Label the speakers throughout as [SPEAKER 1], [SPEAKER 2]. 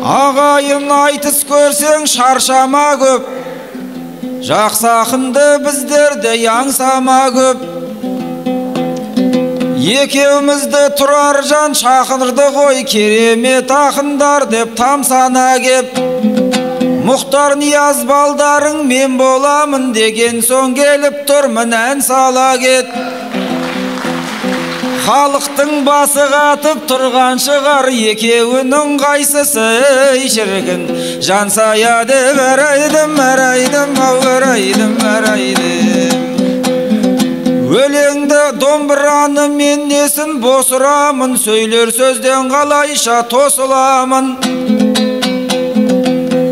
[SPEAKER 1] Ағайын айтыс көрсең шаршама көп, жақсы ақынды біздерді аңсама көп. Екеумізді тұрар жан шақырды ғой, керемет ақындар деп тамсана кеп. Мұхтар Нияз балдарың мен боламын деген соң келіп тұрмын ән сала кет. Халықтың басы қатып тұрған шығар, екеуінің қайсысы шіркін. Жансая деп әрайдым, әрайдым, әрайдым, әрайдым. Өлеңді домбыраны мен несін босырамын, сөйлер сөзден қалайша тосыламын.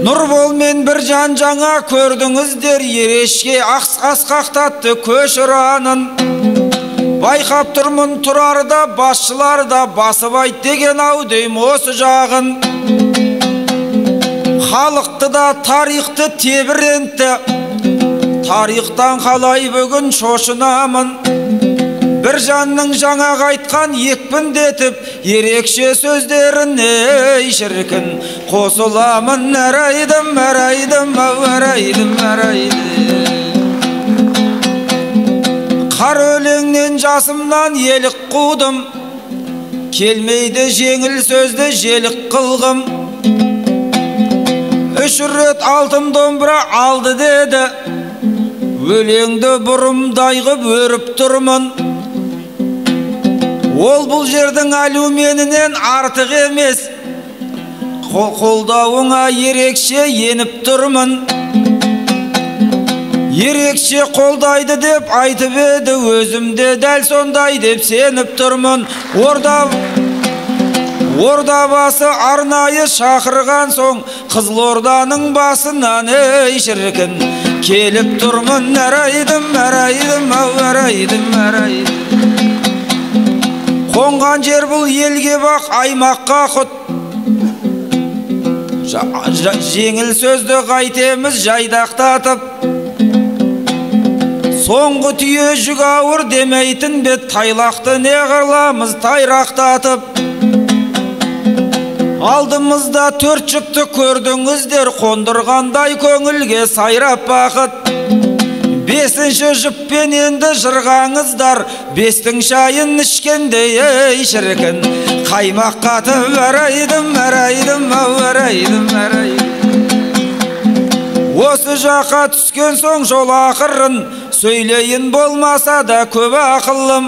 [SPEAKER 1] Нұрбол мен бір жан жаңа көрдіңіздер, ерешке асқақтатты көш ұранын. Байқап тұрмын тұрарда, басшыларда басып айт деген ау дейм осы жағын. Халықты да тарихты тебірентті, тарихтан қалай бүгін шошынамын. Бір жанның жаңа қайтқан екпіндетіп, ерекше сөздерін шіркін. Қосыламын әрайдым, әрайдым, әрайдым, әрайдым. Қар өлеңнен жасымнан елік қудым, келмейді жеңіл сөзді желік қылғым. Үш рет алтын домбыра алды деді, өлеңді бұрымдай ғып өріп тұрмын. Ол бұл жердің әлуменінен артық емес, қолдауыңа ерекше еніп тұрмын. Ерекше қолдайды деп айтып еді, өзімде дәл сондай деп сеніп тұрмын. Орда басы арнайы шақырған соң, Қызылорданың басынан шіркін. Келіп тұрмын әрайдым, әрайдым, әрайдым, әрайдым. Қонған жер бұл елге бақ, аймаққа құт. Жеңіл сөзді қайтеміз жайдақтатып. Соңғы түйе жүк ауыр демейтін бет, тайлақты не қыламыз тайрақтатып. Алдымызда төрт жүкті көрдіңіздер, қондырғандай көңілге сайрап бақыт. Бесінші жүппен енді жырғаңыздар, бестің шайын ішкенде шіркін. Қаймақ қатып әрайдым, әрайдым, әрайдым, әрайдым. Осы жаққа түскен соң жол ақырын, сөйлейін болмаса да көп ақылым.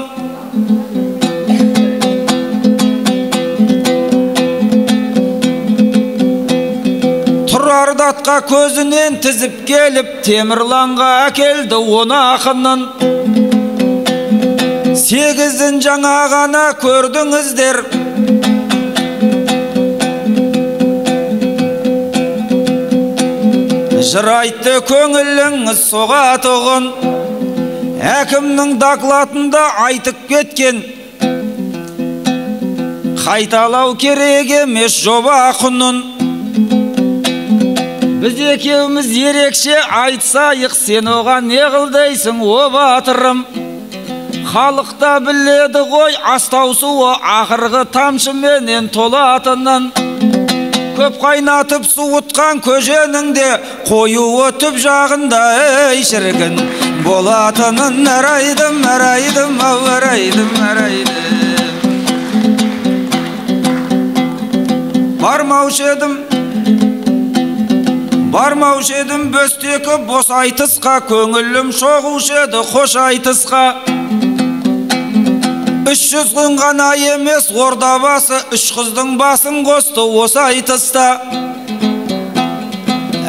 [SPEAKER 1] Тұрардатқа көзінен тізіп келіп, Темірланға әкелді оны ақынын. Сегізін жаңа ғана көрдіңіздер. Жыр айтты көңіліңіз соғатұғын. Әкімнің докладында айтып кеткен, қайталау керек емес жоба құнын. Біз екеуміз ерекше айтсайық, сен оған не қылдайсың о батырым. Халықта біледі ғой астау суы ақырғы тамшыменен толатынын. Көп қайнатып суытқан көженіңде қоюы түп жағында шіркін. Болатынын әрайдым, әрайдым, әрайдым, әрайдым. Бармаушы едім бөстекі бос айтысқа, көңілім шоғушы еді қош айтысқа. 300 күн ғана емес орда басы, 3 қыздың басын қосты осы айтыста.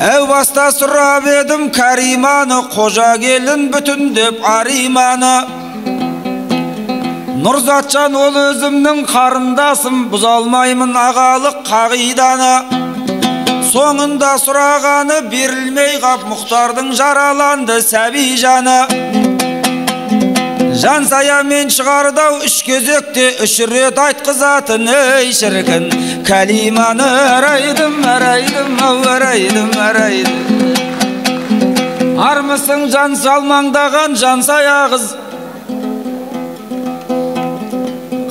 [SPEAKER 1] Әу баста сұрап едім Кәриманы, қожа келін бүтін деп Ариманы. Нұрзатжан ол өзімнің қарындасым, бұзалмаймын ағалық қағиданы. Соңында сұрағаны берілмей қап, Мұхтардың жараланды сәби жаны. Жансая мен шығардау 3 кезекте 3 рет айтқызатын шіркін. Кәлиманы әрайдым, әрайдым, әрайдым, әрайдым. Армысың жан салмаңдаған Жансая қыз,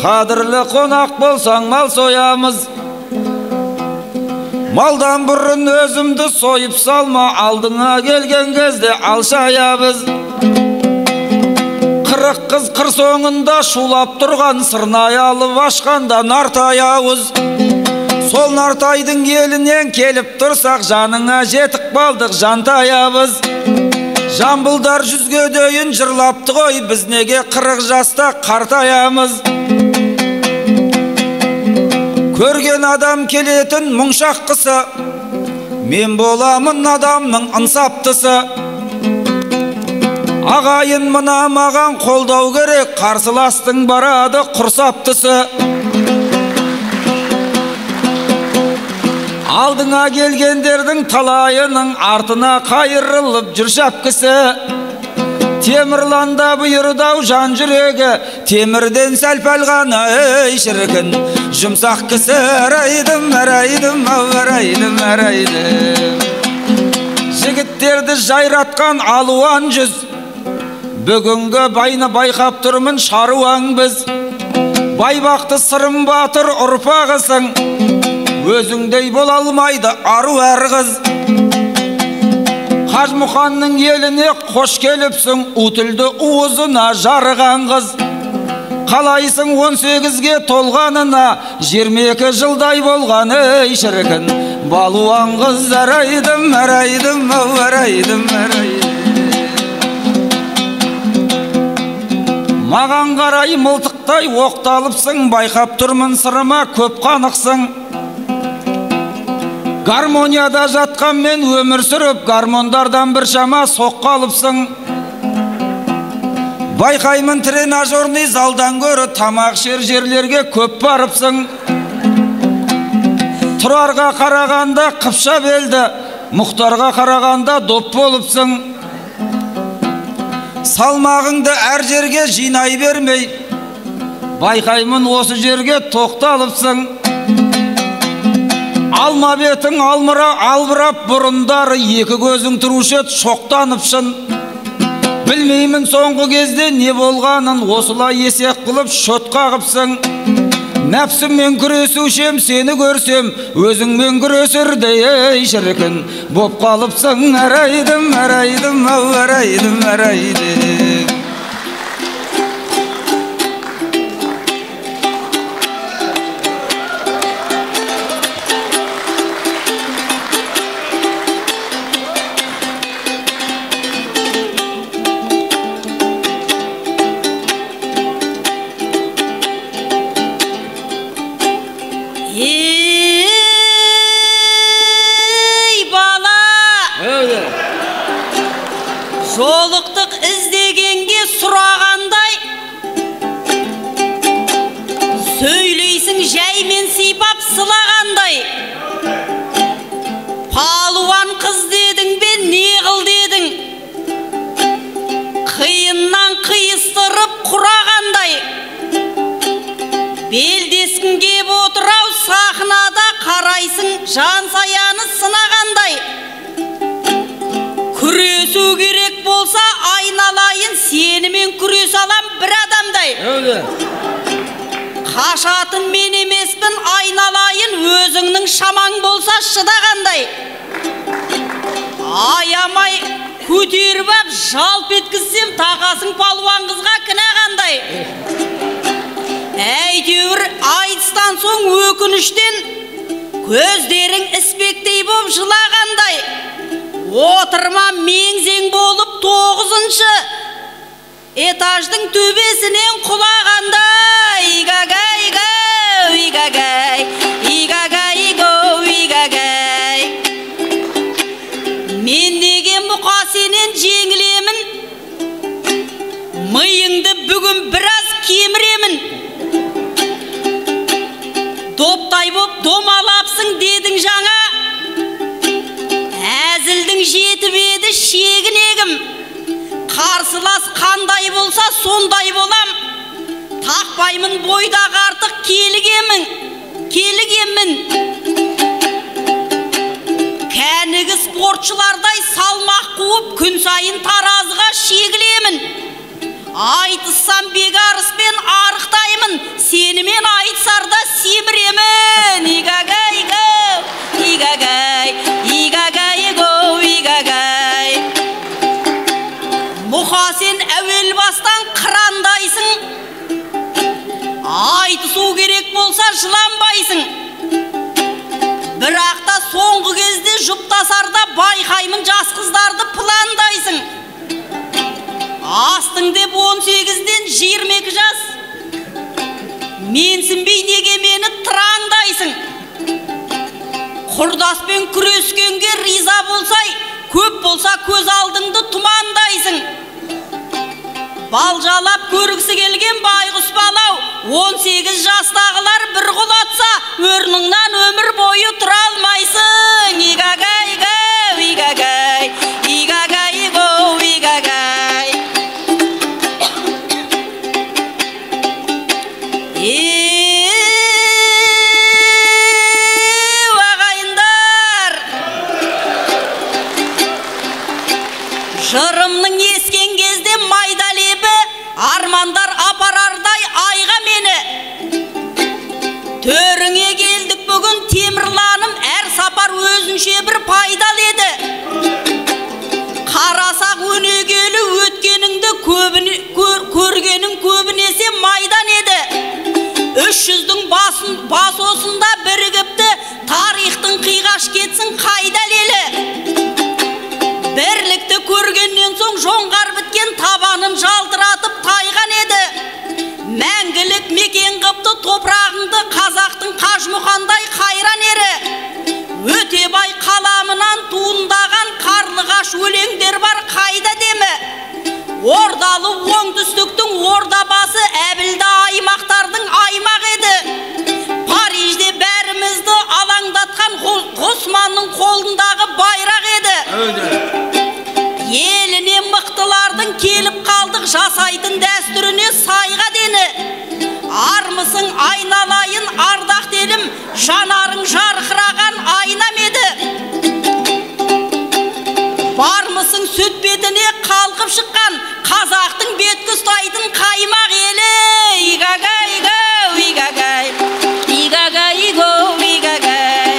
[SPEAKER 1] қадірлі қонақ болсаң мал соямыз. Малдан бұрын өзімді сойып салма, алдыңа келген кезде алшаябыз. 40 қыз қыр соңында шулап тұрған, сырнай алып ашқанда нартай ауыз. Сол нартайдың елінен келіп тұрсақ, жаныңа жетік балдық жантаябыз. Жамбылдар 100-ге дейін жырлапты ғой, біз неге 40 жаста қартаямыз. Көрген адам келетін мұңшаққысы, мен боламын адамның ынсаптысы. Ағайын мына маған қолдау керек, қарсыластың барады құрсаптысы. Алдыңа келгендердің талайының артына қайырылып жүр шапкісі. Темірланда бұйырдау жан жүрегі, темірден сәл-пәл ғана ей шіркін. Жұмсақ кісі әрайдым, әрайдым, әрайдым, әрайдым. Жігіттерді жайратқан алуан жүз, бүгінгі байны байқап тұрмын шаруаң біз. Байбақты сырым батыр ұрпағысың, өзіңдей бола алмайды ару әр қыз. Қажмұханның еліне қош келіпсің, утілді уызына жарыған қыз. Қалайсың 18-ге толғанына, 22 жылдай болған ей шіркін. Балуан қыз әрайдым, әрайдым, әрайдым, әрайдым. Маған қарай мылтықтай оқталыпсың, байқап тұрмын сырыма көп қанықсың. Гармонияда жатқан мен өмір сүріп, гармондардан бір шама соққалыпсың. Байқаймын тренажерный залдан көрі, тамақ жерлерге көп барыпсың. Тұрарға қарағанда қыпша белді, Мұхтарға қарағанда доп болыпсың. Салмағыңды әр жерге жинай бермей, байқаймын осы жерге тоқталыпсың. Алма бетің албырап бұрындары, екі көзің тұрушет шоқтаныпшын. Білмеймін соңғы кезде не болғанын, осылай есек қылып шөт қағыпсың. Нәпсіммен күресушем, сені көрсем, өзіңмен күресердей ей шіркін. Боп қалыпсың әрайдым, әрайдым, әрайдым, әрайдым.
[SPEAKER 2] Жолықтық іздегенге сұрағандай, сөйлейсің жәймен сипап сылағандай. Палуан қыз дедің бен не қыл дедің, қиыннан қиыстырып құрағандай. Белдескін кеп отырау сахнада, қарайсың жан саяны сынағандай. Күресу керек болса айналайын, сенімен күрес алам бір адамдай. Қашатын мен емеспін айналайын, өзіңнің шамаң болса шыдағандай. Аямай көтеріп ап жалп еткізсем, тағасың палуан қызға кінағандай. Әйтеуір айтыстан соң өкініштен көздерің іспектей боп жылағандай. Отырма меңзең болып 9-шы этаждың төбесінен құлағандай. Игагай гау, игагай, игагай гау, игагай. Мен деген бұқа сенен жеңілемін, миыңды бүгін біраз кеміремін. Доптай боп домалапсың дедің жаңа, әзілдің жетіп еді шегінегім. Қарсылас қандай болса сондай болам, тақпаймын бойдағы артық келігемін. Кәнігі спортшылардай салмақ қуып, күн сайын таразыға шегілемін. Айтыссам бегарыспен арықтаймын, сенімен айтсарда семіремін. Игагай гау, игагай. жыланбайсың. Бірақ та соңғы кезде жұптасарда байқаймын жас қыздарды пландайсың. Астың деп 18-ден 22 жас. Менсінбей неге мені тыраңдайсың. Құрдаспен күрескенге риза болсай, көп болса көз алдыңды тұмандайсың. Балжалап көргісі келген байғұс балау, 18 жастағылар бір құлатса, өрніңнен өмір бойы тұра алмайсың. Игагай гоу, игагай, игагай гоу, игагай. Ағайындар, жырымның ескен кезде майда лебі, армандар апарардай айға мені. Төріңе келдік бүгін темірланым, әр сапар өзінше бір пайдал еді. Қарасақ өнегелі өткеніңді көргенің көбінесе майдан еді. 300-дің бас осында бірігіпті, тарихтың қиғаш кетсін қайда лелі. Бірлікті көргеннен соң жоңғар біткен табанын жалтыратып тайған еді. Мәңгілік мекен қыпты топырағыңды қазақтың қажмұқандай қайран ері. Өтебай қаламынан туындаған қарлығаш өлеңдер бар қайда демі. Ордалы оңтүстіктің ордабасы әбілді аймақтардың аймақ еді. Парижде бәрімізді алаңдатқан Ғосманның қолындағы байрақ еді. Еліне мықтылардың келіп қалдық, жасайтын дәстүріне сайға дені. Армысың айналайын ардақ делім, жанарың жарқыраған айнам еді. Бармысың сүт бетіне қалқып шыққан, қазақтың беткі ұстайтын қаймақ елі. Игагай гоу, игагай, игагай гоу, игагай.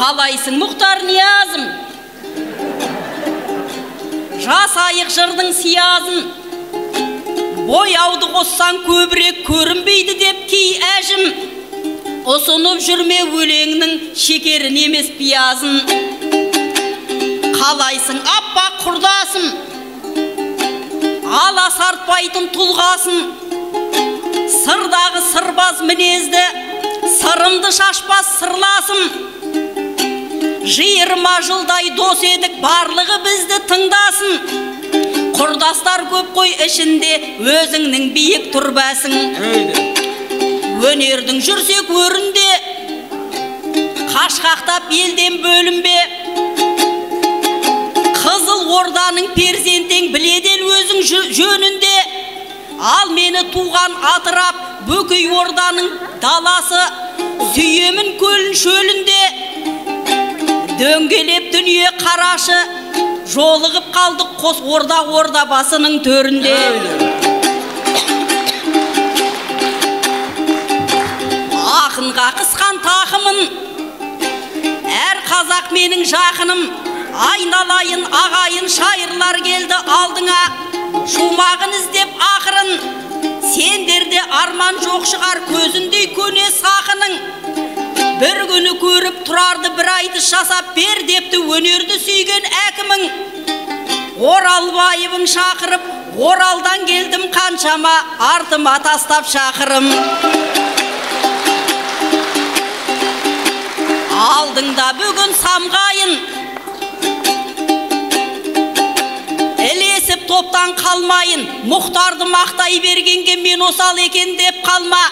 [SPEAKER 2] Қалайсың Мұхтар Ниязым, жасайық жырдың сиязын. Бояуды қоссаң көбірек көрінбейді деп кей әжім. Ұсынып жүрме өлеңнің шекерін емес пиязын. Қалайсың аппақ құрдасым, ала сартпайтын тұлғасын. Сырдағы сырбаз мінезді, сырымды шашпас сырласым. 20 жылдай дос едік, барлығы бізді тыңдасын. Құрдастар көп қой ішінде, өзіңнің биік тұрбасың. Өнердің жүрсек өрінде, қашқақтап елден бөлінбе. Қызыл орданың перзентең біледел өзің жөнінде. Ал мені туған атырап, бөкей орданың даласы, сүйемін көлін шөлінде. Дөңгелеп дүние қарашы, жолығып қалдық қос орда басының төрінде. Ақынға қысқан тақымын, әр қазақ менің жақыным. Айналайын ағайын шайырлар келді алдыңа, шумағын іздеп ақырын. Сендерде арман жоқ шығар, көзіндей көне сақының. Бір күні көріп тұрарды бір айтыс жасап бер депті өнерді сүйген әкімің. Оралбайыбың шақырып, Оралдан келдім қаншама, артыма тастап шақырым. Алдыңда бүгін самғайын, ілесіп топтан қалмайын. Мұхтарды мақтай бергенге мен осал екен деп қалма.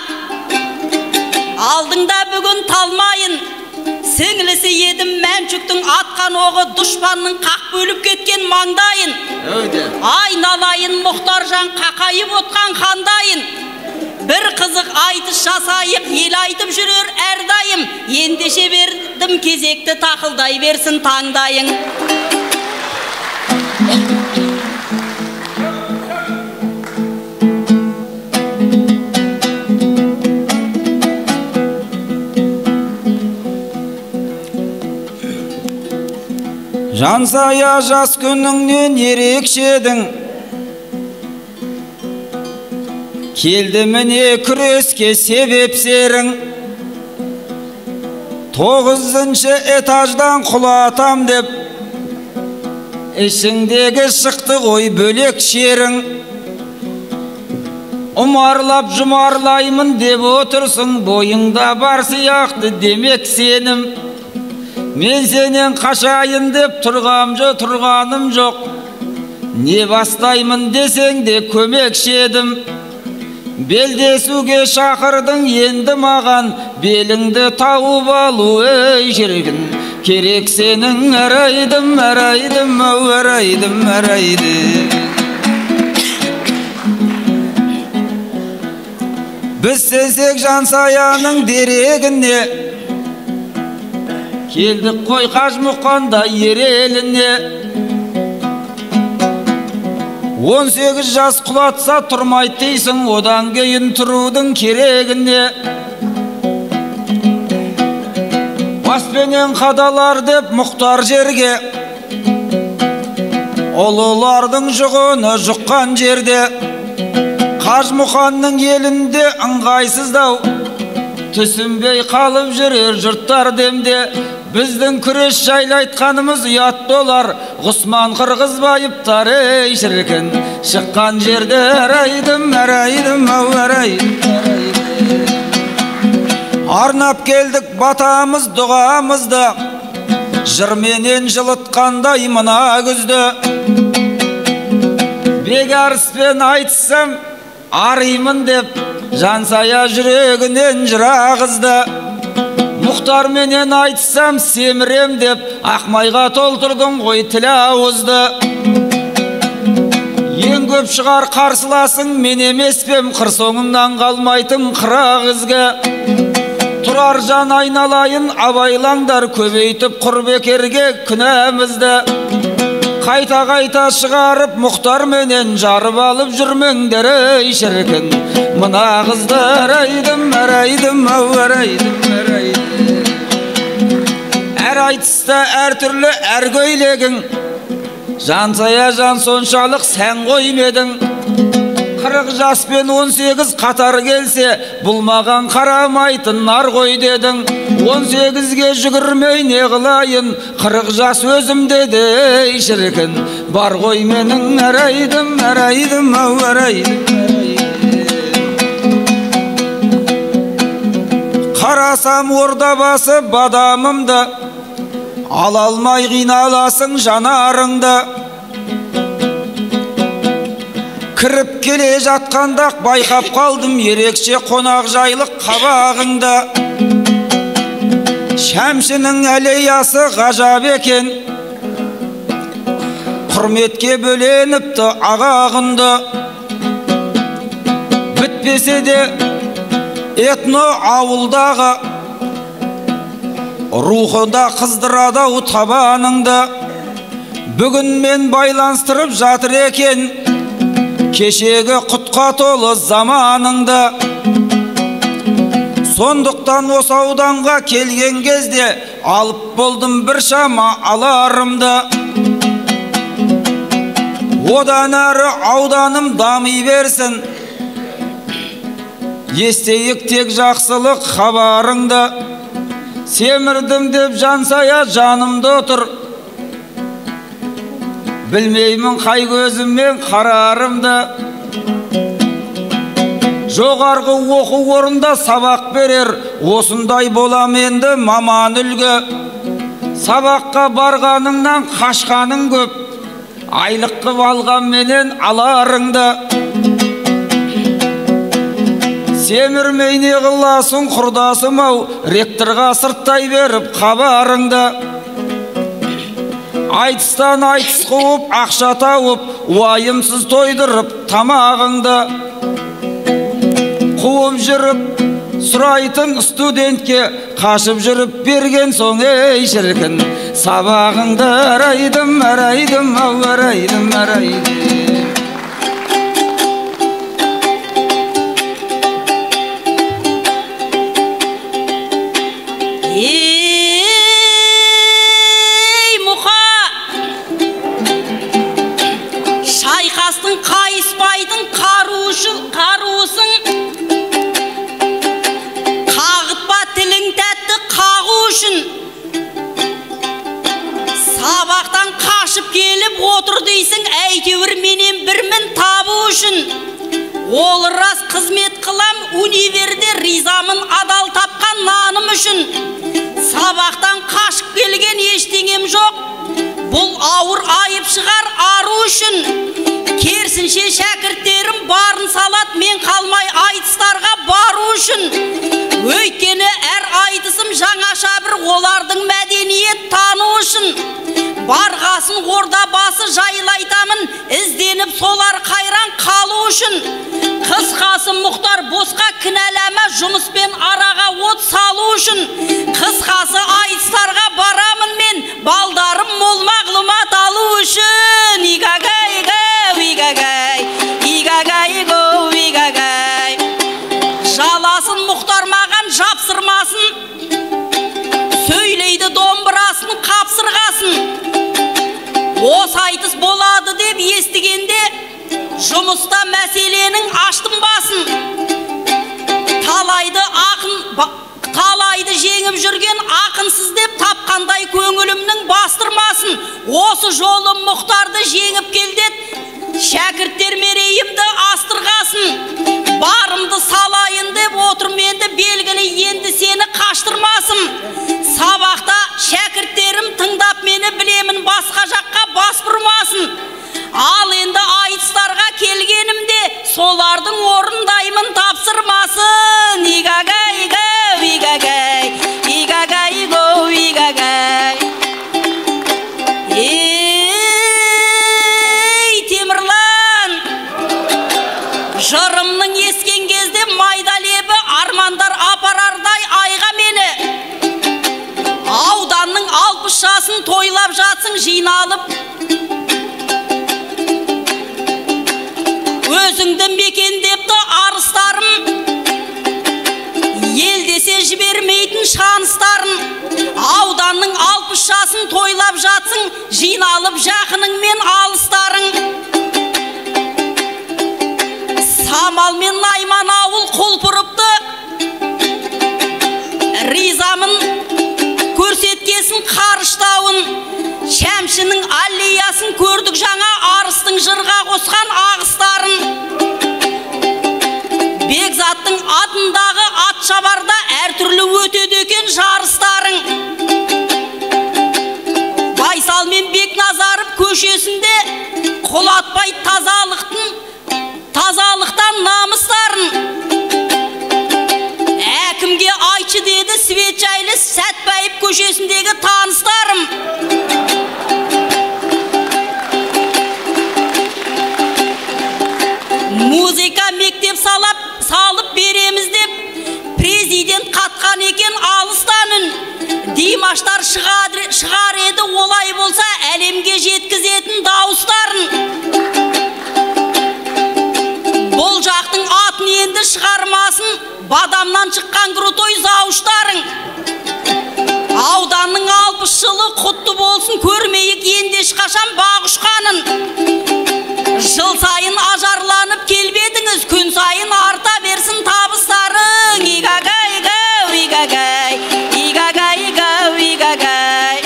[SPEAKER 2] Алдыңда бүгін талмайын, сіңлісі едім Мәншүктің атқан оғы, дұшпанның қақ бөліп кеткен маңдайын. Айналайын Мұхтаржан қақайып отқан қандайын. Бір қызық айтыс жасайық, ел айтып жүрер әрдайым. Ендеше бердім кезекті, тақылдай берсін таңдайың.
[SPEAKER 1] Жансая жас күніңнен ерекшедің, келді міне күреске себеп серің. 9-шы этаждан құлатам деп, ішіңдегі шықты ғой бөлек шерің. Умарлап жұмарлаймын деп отырсың, бойыңда бар сияқты демек сенім. Мен сенен қашайын деп тұрғаным жоқ, не бастаймын десең де көмекшедім. Белдесуге шақырдың енді маған, беліңді тауып алу ей шіркін. Керек сенің әрайдым, әрайдым, ау әрайдым, әрайдым. Біз сенсек Жансаяның дерегіне, келдік қой Қажымұқанда ереліне. 18 жас құлатса тұрмайды дейсің, одан кейін тұрудың керегіне. Баспенен қадалар деп мұқтар жерге, ұлылардың жұғыны жұққан жерде. Қажымұқанның елінде ыңғайсыздау, түсінбей қалып жүрер жұрттар демде. Біздің күрес жайлы айтқанымыз ұят болар, Ғұсман Қырғызбаевтар ей шіркін. Шыққан жерде әрайдым, әрайдым, ау әрайдым. Арнап келдік батамыз дұғамызды, жырменен жылытқандай мына күзді. Бекарыспен айтсам аримын деп, Жансая жүрегінен жырағызды. Мұхтар менен айтсам семірем деп, Ақмайға толтырдың ғой тіл ауызды. Ең көп шығар қарсыласың мен емеспем, қыр соңымнан қалмайтын қырақ ізгі. Тұрар жан айналайын абайлаңдар, көбейтіп құр бекерге күнәмізді. Қайта шығарып Мұхтар менен жарып алып жүрмеңдер ей шіркін. Мына қызды әрайдым, әрайдым, ау әрайдым, әрайдым. Әр айтыста әр түрлі әр көйлегің, Жансая жан соншалық сән қоймедің. 40 жас пен 18 қатар келсе, бұл маған қарамайтын нар ғой дедің. 18-ге жүгірмей не қылайын, 40 жас өзімде де ей шіркін. Бар ғой менің әрайдым, әрайдым, ау әрайдым. Қарасам ордабасы бадамымды, ала алмай қиналасың жанарыңды. Кіріп келе жатқанда байқап қалдым ерекше қонақ жайлық қабағыңды. Шәмшінің әлейасы ғажап екен, құрметке бөленіпті ағағынды. Бітпесе де этно ауылдағы, рухында қыздырады табаныңды. Бүгін мен байланыстырып жатыр екен, кешегі құтқа толы заманыңды. Сондықтан осы ауданға келген кезде алып болдым бір шама аларымды. Одан әрі ауданым дами берсін, естейік тек жақсылық хабарыңды. Семірдім деп Жансая жанымды отыр, білмеймін қай көзіммен қарарымды. Жоғарғы оқу орында сабақ берер, осындай болам енді маман үлгі. Сабаққа барғаныңнан қашқаның көп, айлық қып алған менен аларыңды. Семірмей не қыласың құрдасым ау, ректорға сырттай беріп хабарыңды. Айтыстан айтыс қуып, ақша тауып, уайымсыз тойдырып тамағыңды. Қуып жүріп, сұрайтын студентке қашып жүріп берген соң ей шіркін. Сабағыңды әрайдым, әрайдым, ау әрайдым, әрайдым.
[SPEAKER 2] Шайқастың қайыспайдың қаруысың, Ол рас қызмет қылам универде, ризамын адал тапқан наным үшін. Сабақтан қашып келген ештеңем жоқ, бұл ауыр айып шығар ару үшін. Керсінше шәкірттерім барын салат, мен қалмай айтыстарға бару үшін. Өйткені әр айтысым жаңаша бір олардың мәдениет тану үшін. Барғасын орда басы жайлайтамын, ізденіп солар қайран қалу үшін. Қысқасы Мұхтар босқа кінәлама, жұмыспен араға от салу үшін. Қысқасы айтыстарға барамын мен, балдарым мол мағлұмат алу үшін. Игагай гоу, игагай, игагай гоу, игагай. Жаласын Мұхтар маған жапсырмасын, сөйлейді домбырасын қапсырғасын. Осы айтыс болады деп естігенде, жұмыста мәселенің аштым басын. Талайды жеңіп жүрген ақынсыз деп тапқандай көңілімнің бастырмасын. Осы жолы Мұхтарды жеңіп келдет, шәкірттер мерейімді астырғасын. Барымды салайын деп отырменді, белгілі енді сені қаштырмасын. Сабақта шәкірттерім тыңдап мені, білемін басқа жаққа бас бұрмасын. Ал енді айтыстарға келгенімде, солардың орындаймын тапсырмасын. Игагай гоу, игагай, игагай гоу, игагай. Ей, Темірлан, жырымның ескен кезде майда лебі армандар апарардай айға мені. Ауданның 60 жасын тойлап жатсың жиналып, өзіңді мекендепті арыстарым, ел десе жібермейтін шаныстарын. Ауданның 60 жасын тойлап жатсың, жиналып жақыныңмен алыстарың. Самал мен Найман ауыл құлпырыпты, ризамын көрсеткесін қарыштауын. Шәмшінің аллеясын көрдік жаңа, арыстың жырға қосқан ағыстарын. Бекзаттың атындағы ат шабарда әртүрлі өтеді екен жарыстарың. Байсал мен Бекназаров көшесінде қолатпай тазалықтан намыстарын. Әкімге айтшы деді Светжайлы Сәтбаев көшесіндегі таныстарым. Музыка мектеп салып береміз деп, президент қатқан екен алыстан үн. Димаштар шығар еді, олай болса әлемге жеткізетін дауыстарын. Бұл жақтың атын енді шығармасын, бадамнан шыққан крутой зауыштарың. Ауданның 60 жылы құтты болсын, көрмейік енді ешқашан бақ ұшқанын. Жыл сайын ажарланып келбедіңіз, күн сайын арта берсін табыстарың. Игагай гоу, игагай, игагай гоу, игагай.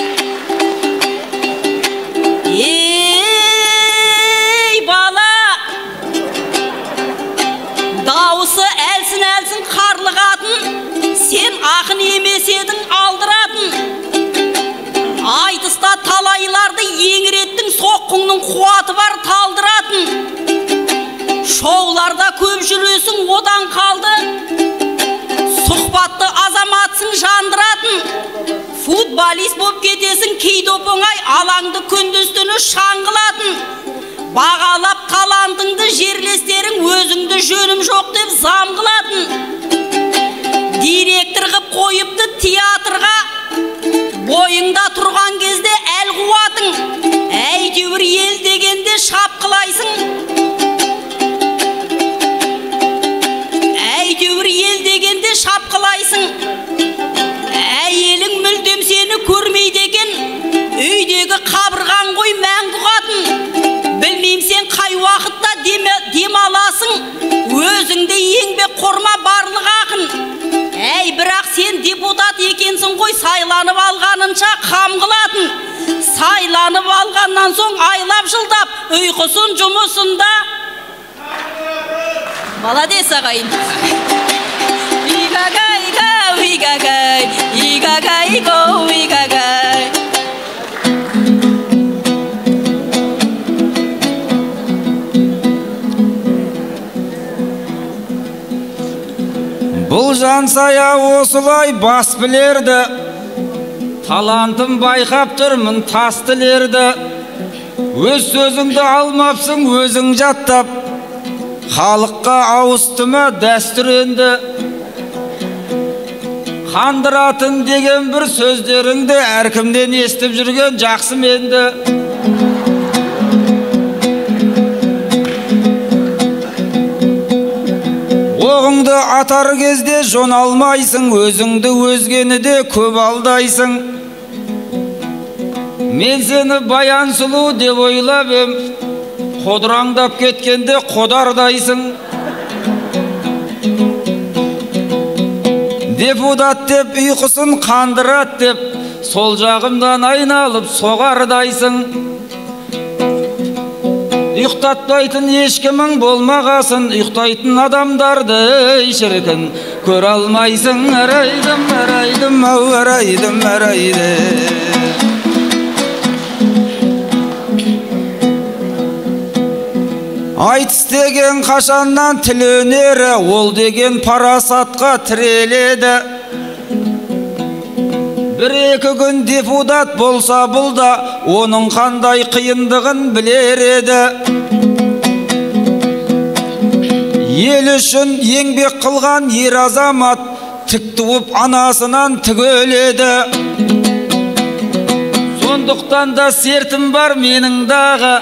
[SPEAKER 2] Ей бала, дауысы әлсін қарлығатын, сен ақын емес едің алдыратын. Айтыста талайларды еңіреттің, соққыңның қуаты бар талдыратын. Шоуларда көп жүресің, одан қалды, сұхбатты азаматсың жандыратын. Футболист боп кетесің, кейде оңай, алаңды күндіз-түні шаңғылатын. Бағалап талантыңды жерлестерің, өзіңді жөнім жоқ деп зам қылатын. Директор қып қойыпты театрға, бойыңда тұрған кезде әл қуатың. Әйтеуір ел дегенде шапқылайсың. Әйтеуір ел дегенде шапқылайсың. Әйелің мүлдем сені көрмейді екен, үйдегі қабырған ғой мәңгі қатын. Білмейм сен қай уақытта демаласың, өзіңді еңбек қорма барлық ақын. Әй, бірақ сен депутат екенсің ғой, сайланып алғанынша қам қылатын. Сайланып алғаннан соң айлап жылдап, ұйқысын жұмысында Молодец, ағайын. Игагай-гау, игагай, игагай-гау, игагай.
[SPEAKER 1] Бұл жансая осылай бас білерді, талантым байқап тұрмын тас тілерді. Өз сөзіңді алмапсың өзің жаттап, халыққа ауысты ма дәстүр енді. Қандыратын деген бір сөздеріңді әркімден естіп жүрген жақсы менді. Оғыңды атар кезде жон алмайсың, өзіңді өзгені де көп алдайсың. Мен сені баян сұлу деп ойлап ем, қодыраңдап кеткенде қодардайсың. Депутат деп ұйқысын қандырат деп, сол жағымдан айналып соғардайсың. Ұйықтатпайтын ешкімің болмағасын, ұйықтайтын адамдарды шіркін көр алмайсың. Әрайдым, әрайдым, ау, әрайдым, әрайды. Айтыс деген қашаннан тіл өнері, ол деген парасатқа тіреледі. Бір-екі күн депутат болса бұл да, оның қандай қиындығын білер еді. Ел үшін еңбек қылған ер азамат, тік туып анасынан тігіледі. Сондықтан да сертім бар менің дағы,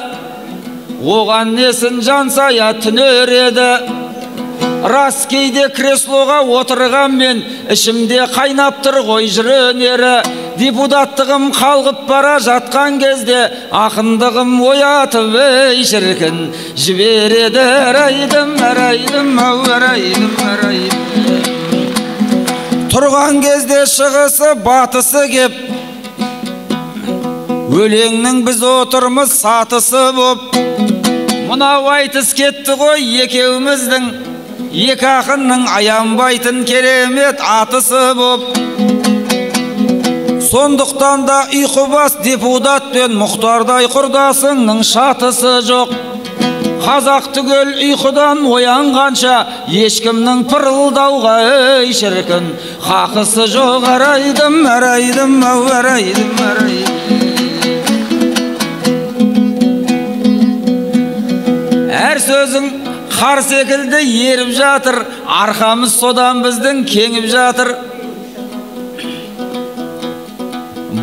[SPEAKER 1] оған несін жансая түнер еді. Рас кейде креслоға отырған мен, ішімде қайнап тұр ғой жүренері. Депутаттығым қалғып бара жатқан кезде, ақындығым оятып шіркін жібереді. Әрайдым, әрайдым, ау, әрайдым, әрайдым. Тұрған кезде шығысы батысы кеп, өлеңнің біз отырмыз сатысы боп. Мынау айтыс кетті ғой екеуміздің, екі ақынның аянбайтын керемет атысы боп. Сондықтан да ұйқыбас депутат пен Мұхтардай құрдасыңның шатысы жоқ. Қазақ түгел ұйқыдан оянғанша, ешкімнің пырылдауға шіркін хақысы жоқ. Әрайдым, әрайдым, ау, әрайдым, әрайдым. Әр сөзің қар секілді еріп жатыр, арқамыз содан біздің кеңіп жатыр.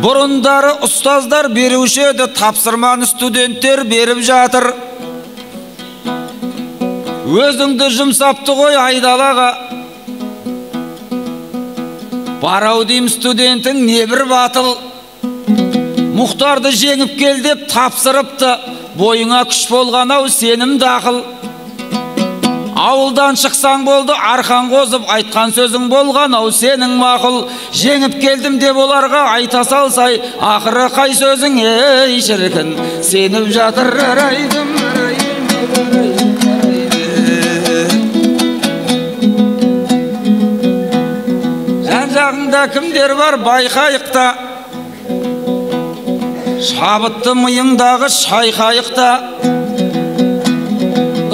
[SPEAKER 1] Бұрындары ұстаздар беруші еді, тапсырманы студенттер беріп жатыр. Өзіңді жұмсапты ғой айдалаға, барау дейм студентің не бір батыл. Мұхтарды жеңіп кел деп тапсырыпты, бойыңа күш болған-ау сенімді ақыл. Ауылдан шықсаң болды арқан қозып, айтқан сөзің болған-ау сенің мақұл. Жеңіп келдім деп оларға айта салсай, ақыры қай сөзің шіркін сеніп жатыр. Әрайдым, жан жағыңда кімдер бар байқайықта, шабытты миыңдағы шайқайықта.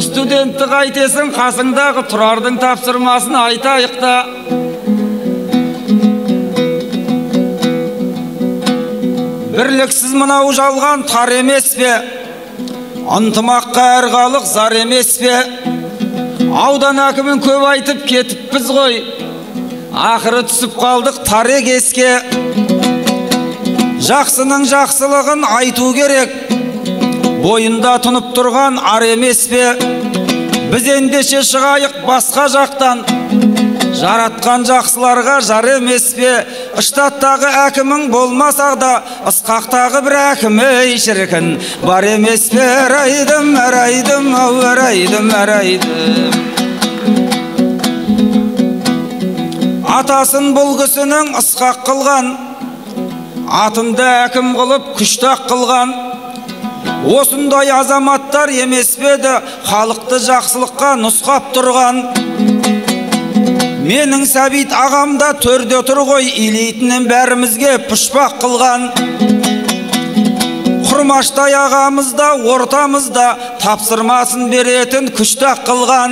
[SPEAKER 1] Студентті қайтесің қасыңдағы тұрардың тапсырмасын айтайықта. Бірліксіз мынау жалған тар емес пе, ынтымаққа әр халық зар емес пе. Аудан әкімін көп айтып кетіппіз ғой, ақыры түсіп қалдық тарек еске. Жақсының жақсылығын айту керек, бойында тұнып тұрған ар емес пе. Біз ендеше шығайық басқа жақтан, жаратқан жақсыларға жар емес пе. Штаттағы әкімің болмасақ да, ысқақтағы бір әкім шіркін бар емес пе. Әрайдым, әрайдым, ау, әрайдым, әрайдым. Атасын бұл кісінің ысқақ қылған, атымды әкім қылып күштақ қылған. Осындай азаматтар емес педі халықты жақсылыққа нұсқап тұрған. Менің Сәбит ағамда төрде тұр ғой, илейтінен бәрімізге пұшпақ қылған. Құрмаштай ағамызда ортамызда тапсырмасын беретін күштақ қылған.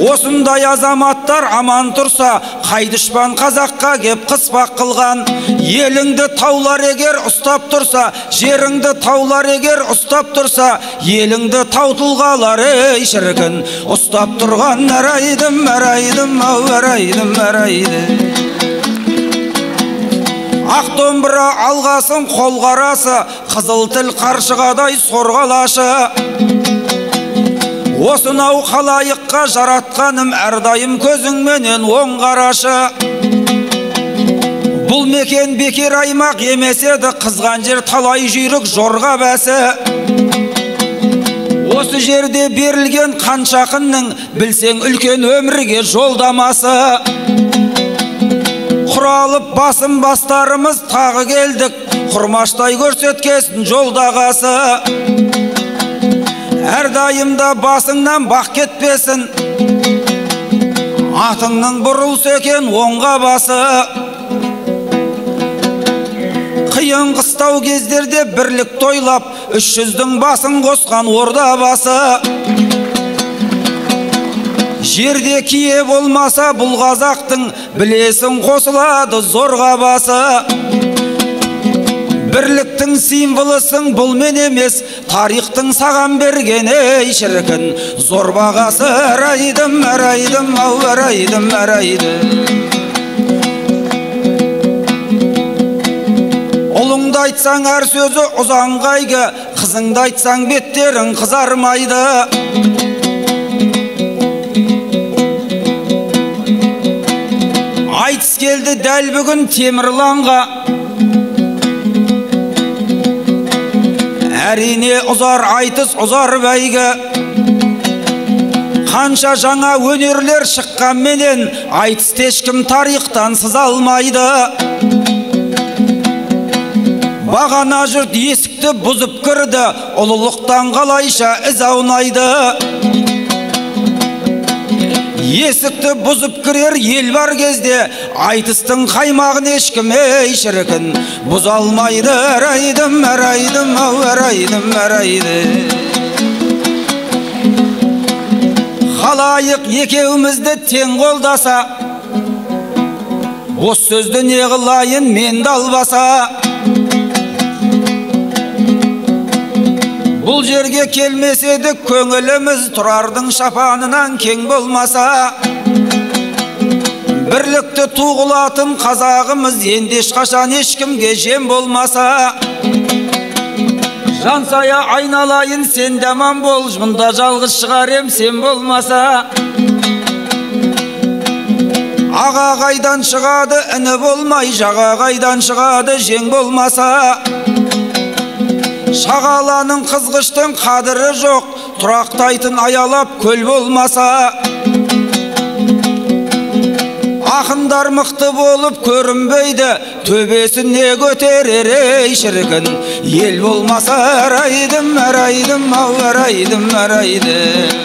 [SPEAKER 1] Осындай азаматтар аман тұрса, қай дұшпан қазаққа кеп қыспақ қылған. Еліңді таулар егер ұстап тұрса, жеріңді таулар егер ұстап тұрса, еліңді тау тұлғалар ей шіркін ұстап тұрған. Әрайдым, әрайдым, ау әрайдым, әрайдым. Ақ домбыра алғасын қолғарасы, қызыл тіл қаршығадай сорғалашы. Осынау қалайыққа жаратқаным әрдайым көзіңменен оң қарашы. Бұл мекен бекер аймақ емес еді, қызған жер талай жүйрік жорға бәсі. Осы жерде берілген қанша ақынның білсең үлкен өмірге жолдамасы. Құралып басым бастарымыз тағы келдік, құрмаштай көрсеткесін жолдағасы. Әрдайымда басыңнан бақ кетпесін, атыңның бұрылса екен оңға басы. Қиын қыстау кездерде бірлік тойлап, 300-дің басын қосқан орда басы. Жерде кие болмаса бұл қазақтың, білесің қосылады зорға басы. Бірліктің символысың бұл мен емес, тарихтың саған берген ей шіркін зор бағасы. Әрайдым, әрайдым, ау әрайдым, әрайдым. Ұлыңды айтсаң әр сөзі ұзан қайғы, қызыңды айтсаң беттерің қызармайды. Айтыс келді дәл бүгін Темірланға, әрине ұзар айтыс ұзар бәйгі. Қанша жаңа өнерлер шыққан менен, айтысты ешкім тарихтан сыза алмайды. Бағана жұрт есікті бұзып кірді, ұлылықтан қалайша із аунайды. Есікті бұзып кірер ел бар кезде, айтыстың қаймағын ешкім ей шіркін бұза алмайды. Әрайдым, әрайдым, ау әрайдым, әрайдым. Халайық екеумізді тең қолдаса, осы сөзді не қылайын мен далбаса. Бұл жерге келмеседік көңіліміз тұрардың шапанынан кең болмаса. Бірлікті туғылатын қазағымыз енді ешқашан ешкімге жем болмаса. Жансая айналайын сен даман бол, мұнда жалғыз шығарем сен болмаса. Аға қайдан шығады іні болмай, жаға қайдан шығады жең болмаса. Шағаланың қызғыштың қадірі жоқ, тұрақтайтын аялап көл болмаса. Ақындар мықты болып көрінбейді, төбесіне көтерер ей шіркін ел болмаса. Әрайдым, әрайдым, ау әрайдым, әрайдым.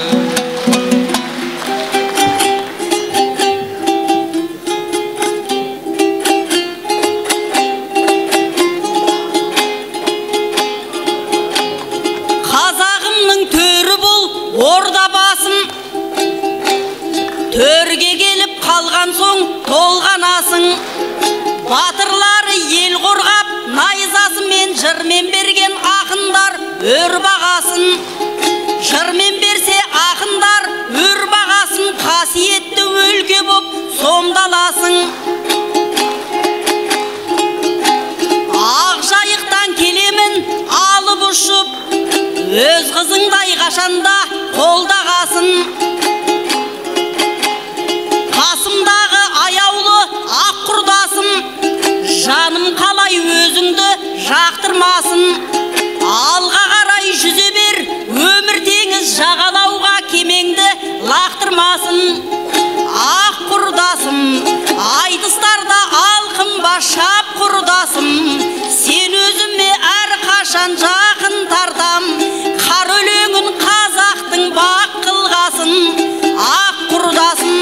[SPEAKER 2] Орда басын төрге келіп қалған соң толғанасың. Батырлары ел қорғап найзасымен жырмен берген ақындар өр бағасын. Жырмен берсе ақындар өр бағасын, қасиетті өлке боп сомдаласың. Ақ жайықтан келемін алып ұшып, өз қызыңдай қашанда қолдағасын. Қасымдағы аяулы ақ құрдасым, жаным қалай өзіңді жақтырмасын. Алға қарай жүзе бер, өмір теңіз жағалауға кемеңді лақтырмасын. Ақ құрдасым, айтыстарда алқынба шап құрдасым, сен өзіме әр қаш қашан жақын тартам, қар өлеңін қазақтың бақ қылғасын, ақ құрдасын.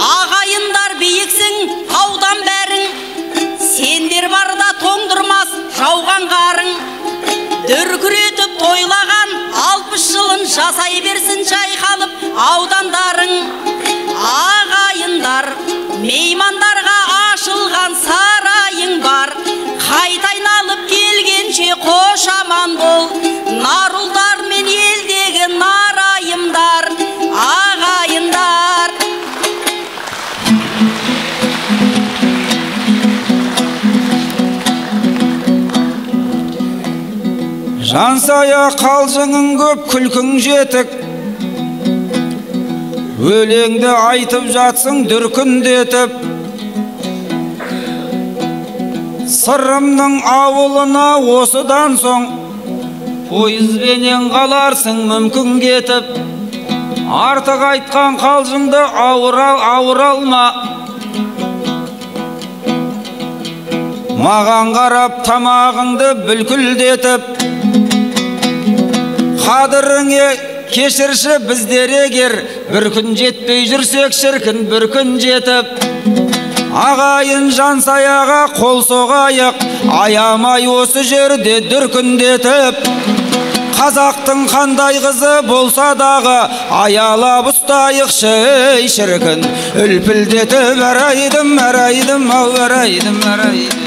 [SPEAKER 2] Ағайындар биіксің, таудан бәрің, сендер барда тоңдырмас жауған қарың. Дүркіретіп тойлаған 60 жылын жасай берсін жайқалып аудандарың. Ағайындар, меймандарға ашылған сарайың бар, қайта айналып келгенше қош аман бол. Нарулдар мен елдегі нарайымдар, ағайындар.
[SPEAKER 1] Жансая қалжыңың көп, күлкің жетік, өлеңді айтып жатсың дүркіндетіп. Сырымның ауылына осыдан соң пойызбенен қаларсың мүмкін кетіп. Артық айтқан қалжыңды ауыр алма, маған қарап тамағыңды бүлкілдетіп. Қадіріңе кешірші біздер егер, бір күн жетпей жүрсек шіркін бір күн жетіп. Ағайын Жансаяға қол соғайық, аямай осы жерде дүркіндетіп. Қазақтың қандай қызы болса дағы, аялап ұстайықшы ей шіркін, үлпілдетіп. Әрайдым, әрайдым, ау әрайдым, әрайдым.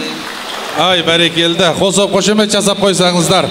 [SPEAKER 3] Ай, бәрекелді. Қол соғып қошемет жасап қойсаңыздар.